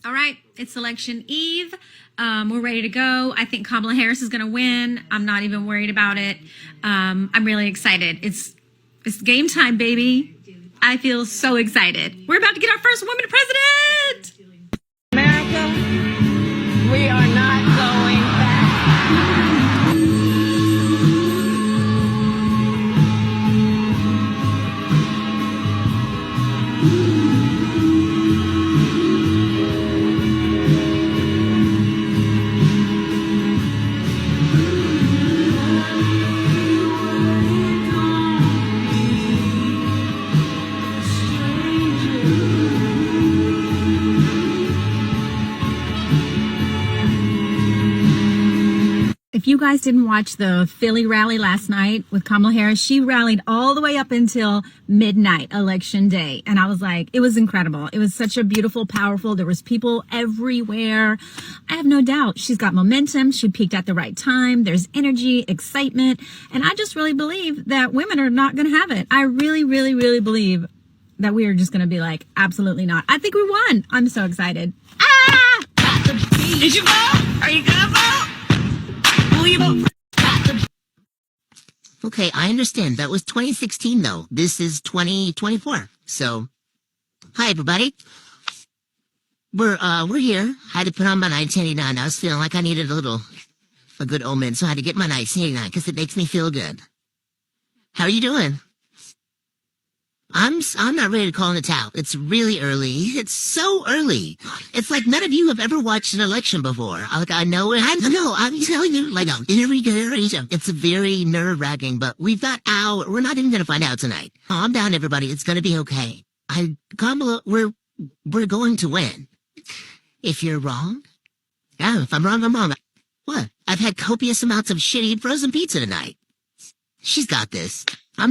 All right, it's election eve. We're ready to go. I think Kamala Harris is going to win. I'm not even worried about it. I'm really excited. It's game time, baby. I feel so excited. We're about to get our first woman president. America, we are not going back. If you guys didn't watch the Philly rally last night with Kamala Harris, she rallied all the way up until midnight election day. And I was like, it was incredible. It was such a beautiful, powerful, there was people everywhere. I have no doubt she's got momentum. She peaked at the right time. There's energy, excitement. And I just really believe that women are not going to have it. I really, really, really believe that we are just going to be like, absolutely not. I think we won. I'm so excited. Ah! Did you vote? Are you going to vote? Okay, I understand. That was 2016, though. This is 2024. So, hi, everybody. We're here. I had to put on my 1989. I was feeling like I needed a good omen, so I had to get my 1989 because it makes me feel good. How are you doing? I'm not ready to call in a towel. It's really early. It's so early. It's like none of you have ever watched an election before. I'm telling you, it's very nerve-wracking, but we're not even gonna find out tonight. Calm down, everybody. It's gonna be okay. Kamala, we're going to win. If you're wrong, yeah, if I'm wrong, I'm wrong. What? I've had copious amounts of shitty frozen pizza tonight. She's got this. I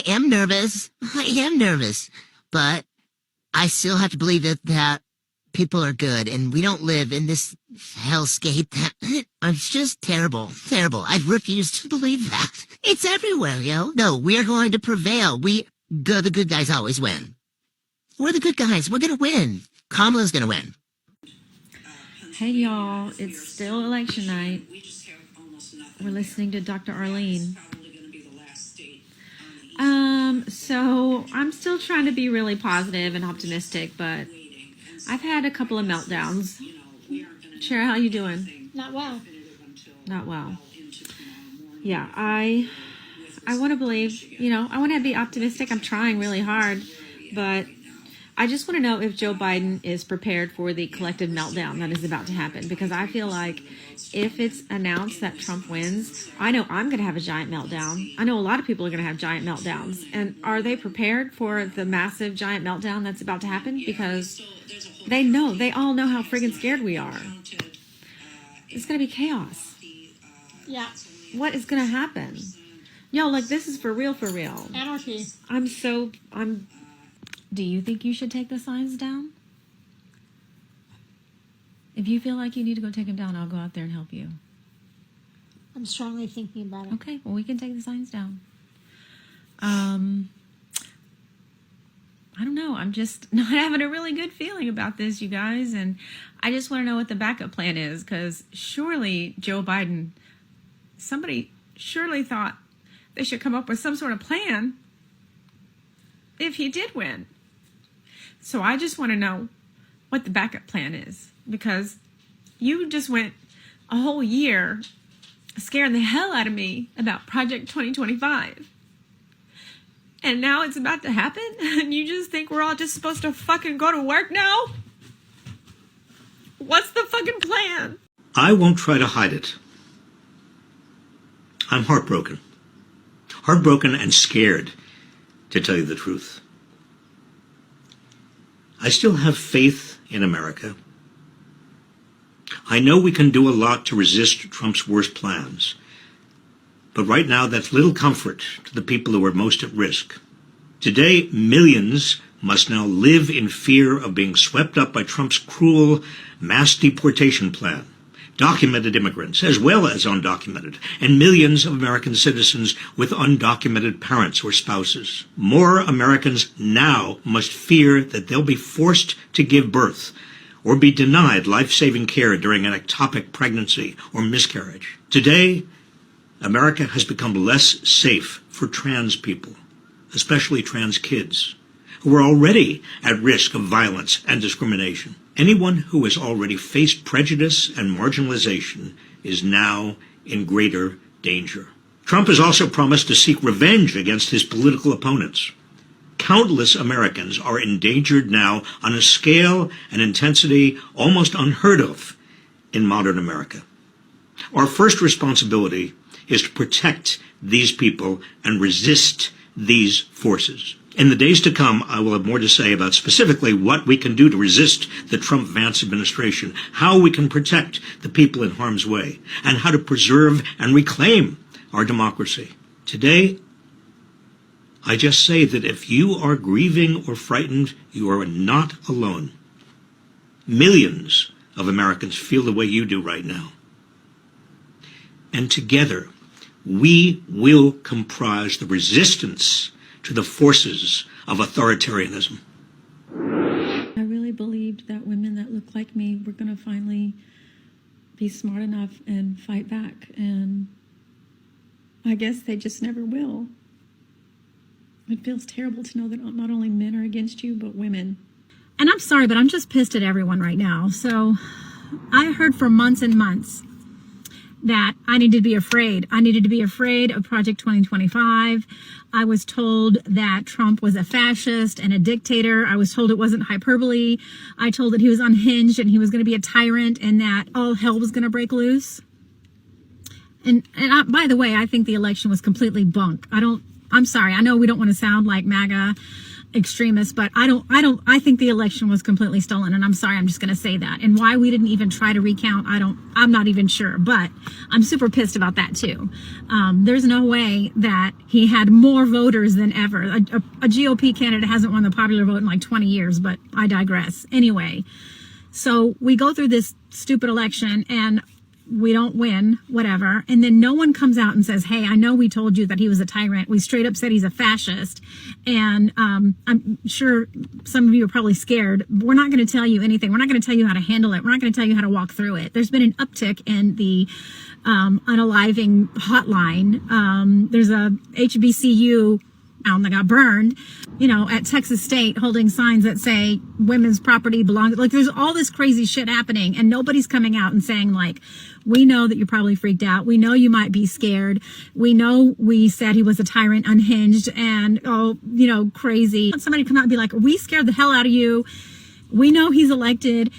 am nervous. I am nervous. But I still have to believe that people are good and we don't live in this hellscape. It's just terrible. Terrible. I refuse to believe that. It's everywhere, yo. No, we are going to prevail. The good guys always win. We're the good guys. We're gonna win. Kamala's gonna win. Hey, y'all. It's still election night. We're listening to Dr. Arlene. So I'm still trying to be really positive and optimistic, but I've had a couple of meltdowns. Cher, how you doing? Not well. Not well. Yeah, I want to believe, I want to be optimistic. I'm trying really hard, but I just want to know if Joe Biden is prepared for the collective meltdown that is about to happen, because I feel like if it's announced that Trump wins, I know I'm going to have a giant meltdown. I know a lot of people are going to have giant meltdowns. And are they prepared for the massive giant meltdown that's about to happen? Because they all know how friggin' scared we are. It's going to be chaos. Yeah. What is going to happen? Yo, like, this is for real, for real. Anarchy. Do you think you should take the signs down? If you feel like you need to go take them down, I'll go out there and help you. I'm strongly thinking about it. Okay, well, we can take the signs down. I don't know. I'm just not having a really good feeling about this, you guys. And I just want to know what the backup plan is, because surely Joe Biden, somebody surely thought they should come up with some sort of plan if he did win. So I just want to know what the backup plan is, because you just went a whole year scaring the hell out of me about Project 2025. And now it's about to happen, and you just think we're all just supposed to fucking go to work now? What's the fucking plan? I won't try to hide it. I'm heartbroken. Heartbroken and scared, to tell you the truth. I still have faith in America. I know we can do a lot to resist Trump's worst plans. But right now, that's little comfort to the people who are most at risk. Today, millions must now live in fear of being swept up by Trump's cruel mass deportation plan. Documented immigrants, as well as undocumented, and millions of American citizens with undocumented parents or spouses. More Americans now must fear that they'll be forced to give birth or be denied life-saving care during an ectopic pregnancy or miscarriage. Today, America has become less safe for trans people, especially trans kids, who are already at risk of violence and discrimination. Anyone who has already faced prejudice and marginalization is now in greater danger. Trump has also promised to seek revenge against his political opponents. Countless Americans are endangered now on a scale and intensity almost unheard of in modern America. Our first responsibility is to protect these people and resist these forces. In the days to come, I will have more to say about specifically what we can do to resist the Trump-Vance administration, how we can protect the people in harm's way, and how to preserve and reclaim our democracy. Today, I just say that if you are grieving or frightened, you are not alone. Millions of Americans feel the way you do right now. And together, we will comprise the resistance to the forces of authoritarianism. I really believed that women that looked like me were going to finally be smart enough and fight back, and I guess they just never will. It feels terrible to know that not only men are against you, but women. And I'm sorry, but I'm just pissed at everyone right now. So I heard for months and months that I needed to be afraid. I needed to be afraid of Project 2025. I was told that Trump was a fascist and a dictator. I was told it wasn't hyperbole. I told that he was unhinged and he was going to be a tyrant and that all hell was going to break loose. And by the way, I think the election was completely bunk. I'm sorry. I know we don't want to sound like MAGA extremists, but I think the election was completely stolen, and I'm sorry, I'm just going to say that. And why we didn't even try to recount, I'm not even sure, but I'm super pissed about that too. There's no way that he had more voters than ever. A GOP candidate hasn't won the popular vote in like 20 years, but I digress. Anyway, so we go through this stupid election and we don't win, whatever. And then no one comes out and says, hey, I know we told you that he was a tyrant. We straight up said he's a fascist. And I'm sure some of you are probably scared. We're not going to tell you anything. We're not going to tell you how to handle it. We're not going to tell you how to walk through it. There's been an uptick in the unaliving hotline. There's a HBCU that got burned, at Texas State, holding signs that say women's property belongs. Like, there's all this crazy shit happening, and nobody's coming out and saying, like, we know that you're probably freaked out. We know you might be scared. We know we said he was a tyrant, unhinged, and crazy. Somebody come out and be like, we scared the hell out of you. We know he's elected.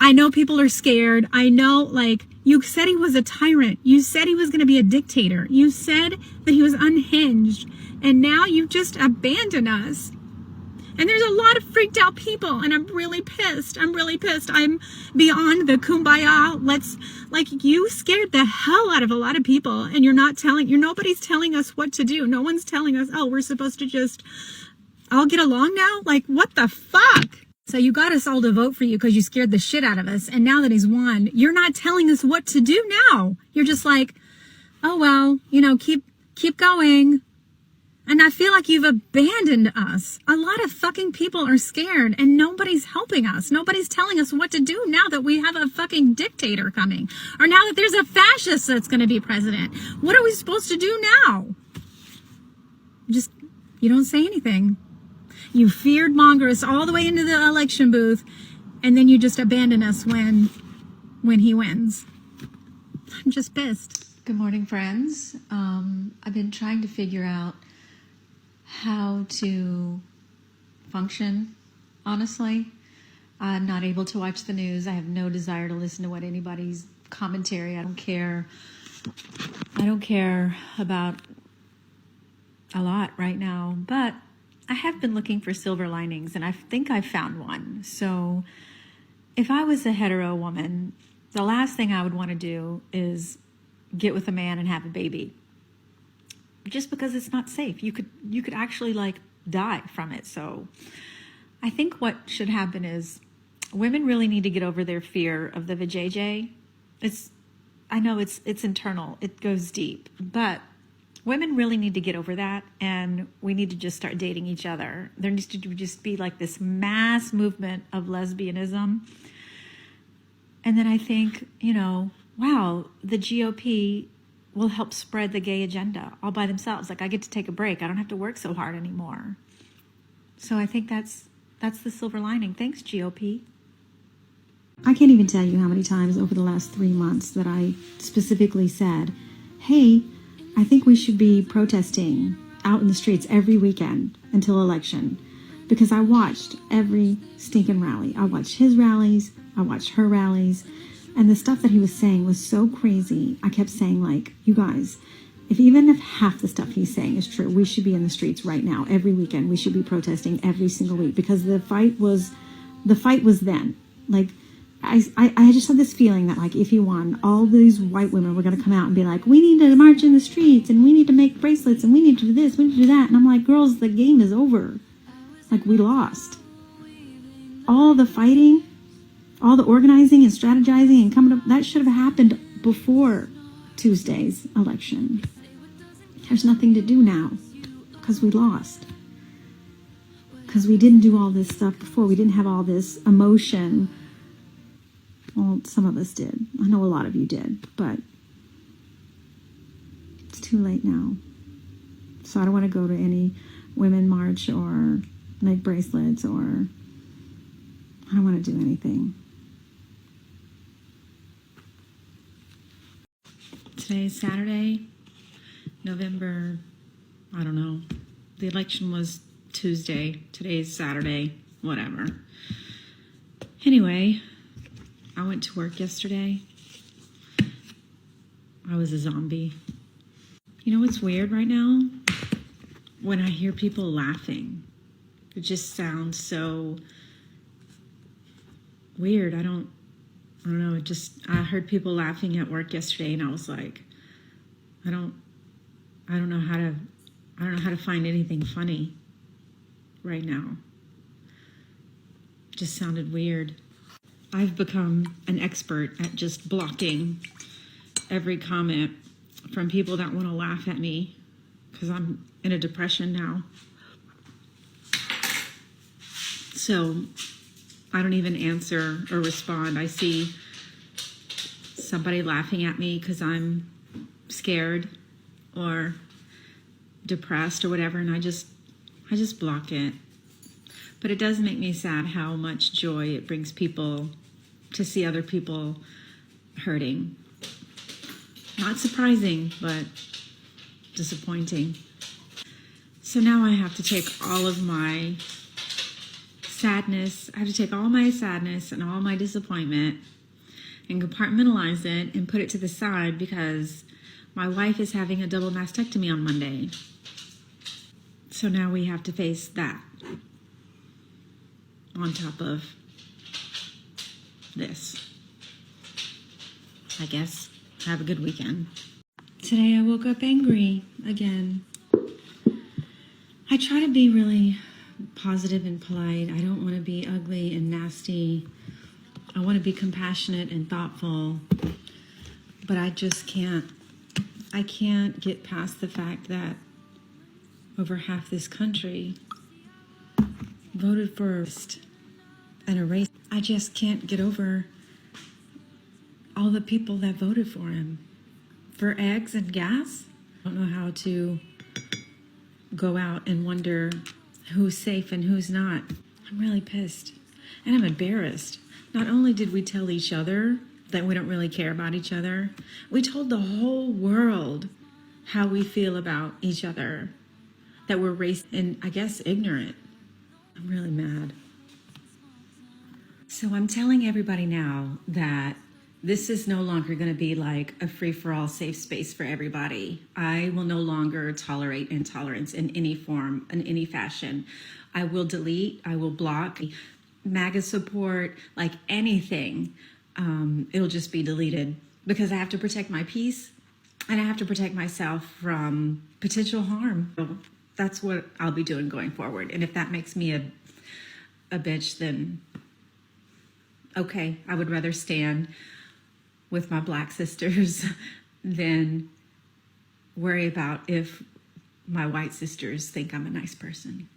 I know people are scared. I know, like, you said he was a tyrant. You said he was going to be a dictator. You said that he was unhinged. And now you've just abandoned us. And there's a lot of freaked out people, and I'm really pissed. I'm beyond the kumbaya. You scared the hell out of a lot of people, and nobody's telling us what to do. No one's telling us, oh, we're supposed to just all get along now? Like, what the fuck? So you got us all to vote for you because you scared the shit out of us. And now that he's won, you're not telling us what to do now. You're just like, oh, well, keep going. And I feel like you've abandoned us. A lot of fucking people are scared and nobody's helping us. Nobody's telling us what to do now that we have a fucking dictator coming. Or now that there's a fascist that's going to be president. What are we supposed to do now? You don't say anything. You feared monger us all the way into the election booth, and then you just abandon us when he wins. I'm just pissed. Good morning, friends. I've been trying to figure out how to function, honestly. I'm not able to watch the news. I have no desire to listen to what anybody's commentary. I don't care about a lot right now, but I have been looking for silver linings, and I think I found one. So if I was a hetero woman, the last thing I would want to do is get with a man and have a baby. Just because it's not safe. You could actually die from it. So I think what should happen is women really need to get over their fear of the vajayjay. I know it's internal. It goes deep. But women really need to get over that, and we need to just start dating each other. There needs to just be like this mass movement of lesbianism And then I think, wow, the GOP will help spread the gay agenda all by themselves. Like, I get to take a break. I don't have to work so hard anymore. So I think that's the silver lining. Thanks, GOP. I can't even tell you how many times over the last 3 months that I specifically said, hey, I think we should be protesting out in the streets every weekend until election. Because I watched every stinking rally. I watched his rallies. I watched her rallies. And the stuff that he was saying was so crazy. I kept saying, like, you guys, even if half the stuff he's saying is true, we should be in the streets right now, every weekend. We should be protesting every single week, because the fight was then. Like, I just had this feeling that, like, if he won, all these white women were going to come out and be like, we need to march in the streets, and we need to make bracelets, and we need to do this, we need to do that. And I'm like, girls, the game is over. Like, we lost. All the fighting, all the organizing and strategizing and coming up, that should have happened before Tuesday's election. There's nothing to do now because we lost. Because we didn't do all this stuff before. We didn't have all this emotion. Well, some of us did. I know a lot of you did, but it's too late now. So I don't want to go to any women march or make bracelets, or I don't want to do anything. Today's Saturday, November, I don't know. The election was Tuesday. Today's Saturday, whatever. Anyway, I went to work yesterday. I was a zombie. You know what's weird right now? When I hear people laughing. It just sounds so weird. I don't know. I heard people laughing at work yesterday, and I was like, I don't know how to find anything funny right now. It just sounded weird. I've become an expert at just blocking every comment from people that want to laugh at me, because I'm in a depression now. So I don't even answer or respond. I see somebody laughing at me because I'm scared or depressed or whatever, and I just block it. But it does make me sad how much joy it brings people to see other people hurting. Not surprising, but disappointing. So now I have to take all of my sadness, I have to take all my sadness and all my disappointment and compartmentalize it and put it to the side, because my wife is having a double mastectomy on Monday. So now we have to face that on top of this. I guess. Have a good weekend. Today I woke up angry again. I try to be really positive and polite. I don't want to be ugly and nasty. I want to be compassionate and thoughtful. But I just can't. I can't get past the fact that over half this country voted for an erase. I just can't get over all the people that voted for him. For eggs and gas? I don't know how to go out and wonder who's safe and who's not. I'm really pissed. And I'm embarrassed. Not only did we tell each other that we don't really care about each other, we told the whole world how we feel about each other. That we're racist and, I guess, ignorant. I'm really mad. So I'm telling everybody now that this is no longer going to be like a free-for-all safe space for everybody. I will no longer tolerate intolerance in any form, in any fashion. I will delete, I will block, MAGA support, like anything. It'll just be deleted, because I have to protect my peace and I have to protect myself from potential harm. So that's what I'll be doing going forward. And if that makes me a bitch, then okay, I would rather stand with my black sisters than worry about if my white sisters think I'm a nice person.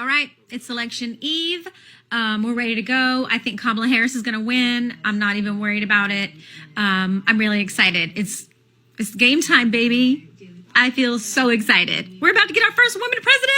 All right, it's election eve. We're ready to go. I think Kamala Harris is going to win. I'm not even worried about it. I'm really excited. It's game time, baby. I feel so excited. We're about to get our first woman president.